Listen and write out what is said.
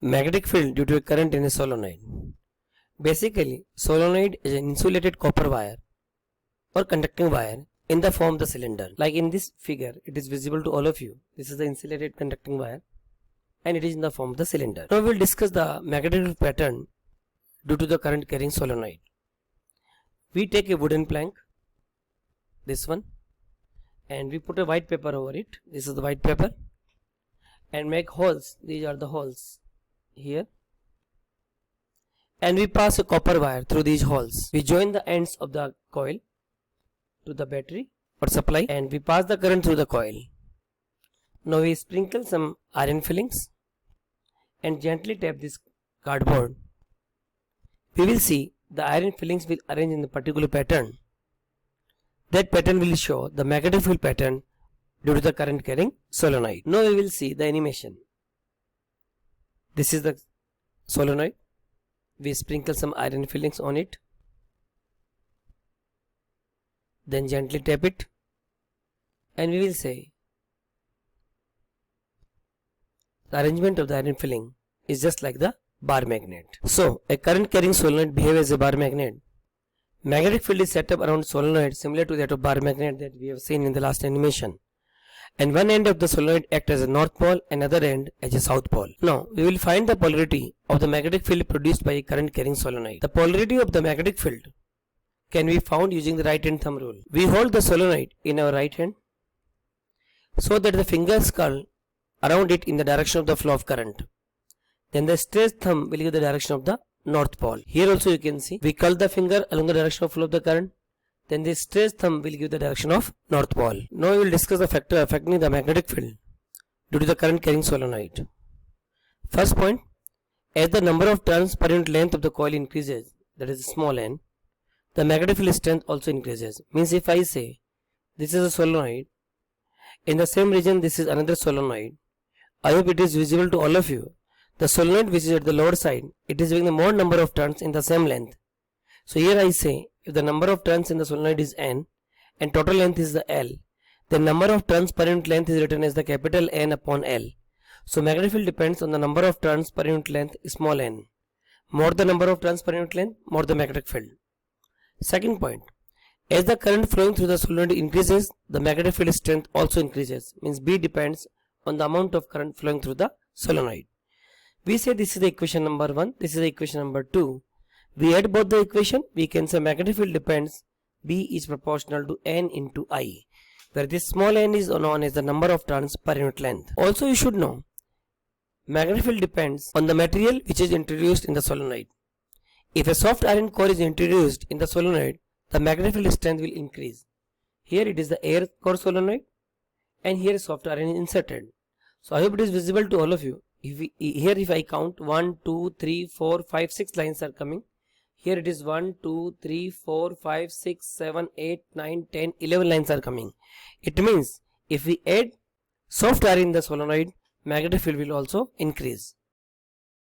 Magnetic field due to a current in a solenoid. Basically, solenoid is an insulated copper wire or conducting wire in the form of the cylinder. Like in this figure, it is visible to all of you. This is the insulated conducting wire and it is in the form of the cylinder. Now we will discuss the magnetic field pattern due to the current carrying solenoid. We take a wooden plank, this one, and we put a white paper over it. This is the white paper, and make holes. These are the holes here, and we pass a copper wire through these holes. We join the ends of the coil to the battery or supply, and we pass the current through the coil. Now we sprinkle some iron fillings and gently tap this cardboard. We will see the iron fillings will arrange in a particular pattern. That pattern will show the magnetic field pattern due to the current carrying solenoid. Now we will see the animation. This is the solenoid. We sprinkle some iron fillings on it. Then gently tap it. And we will say the arrangement of the iron filling is just like the bar magnet. So a current carrying solenoid behaves as a bar magnet. Magnetic field is set up around solenoid similar to that of bar magnet that we have seen in the last animation. And one end of the solenoid acts as a north pole and other end as a south pole. Now we will find the polarity of the magnetic field produced by a current carrying solenoid. The polarity of the magnetic field can be found using the right hand thumb rule. We hold the solenoid in our right hand so that the fingers curl around it in the direction of the flow of current. Then the straight thumb will give the direction of the north pole. Here also you can see we curl the finger along the direction of flow of the current. Then the straight thumb will give the direction of north pole. Now we will discuss the factor affecting the magnetic field due to the current carrying solenoid. First point, as the number of turns per unit length of the coil increases, that is small n, the magnetic field strength also increases. Means if I say this is a solenoid, in the same region this is another solenoid. I hope it is visible to all of you. The solenoid which is at the lower side, it is having the more number of turns in the same length. So here I say if the number of turns in the solenoid is n and total length is the L, the number of turns per unit length is written as the capital N upon L. So magnetic field depends on the number of turns per unit length, small n. More the number of turns per unit length, more the magnetic field. Second point, as the current flowing through the solenoid increases, the magnetic field strength also increases. Means B depends on the amount of current flowing through the solenoid. We say this is the equation number 1, this is the equation number 2. We add both the equation, we can say magnetic field depends, B is proportional to N into I, where this small n is known as the number of turns per unit length. Also you should know, magnetic field depends on the material which is introduced in the solenoid. If a soft iron core is introduced in the solenoid, the magnetic field strength will increase. Here it is the air core solenoid and here soft iron is inserted. So I hope it is visible to all of you. If I count 1, 2, 3, 4, 5, 6 lines are coming. Here it is 1, 2, 3, 4, 5, 6, 7, 8, 9, 10, 11 lines are coming. It means if we add soft iron in the solenoid, magnetic field will also increase.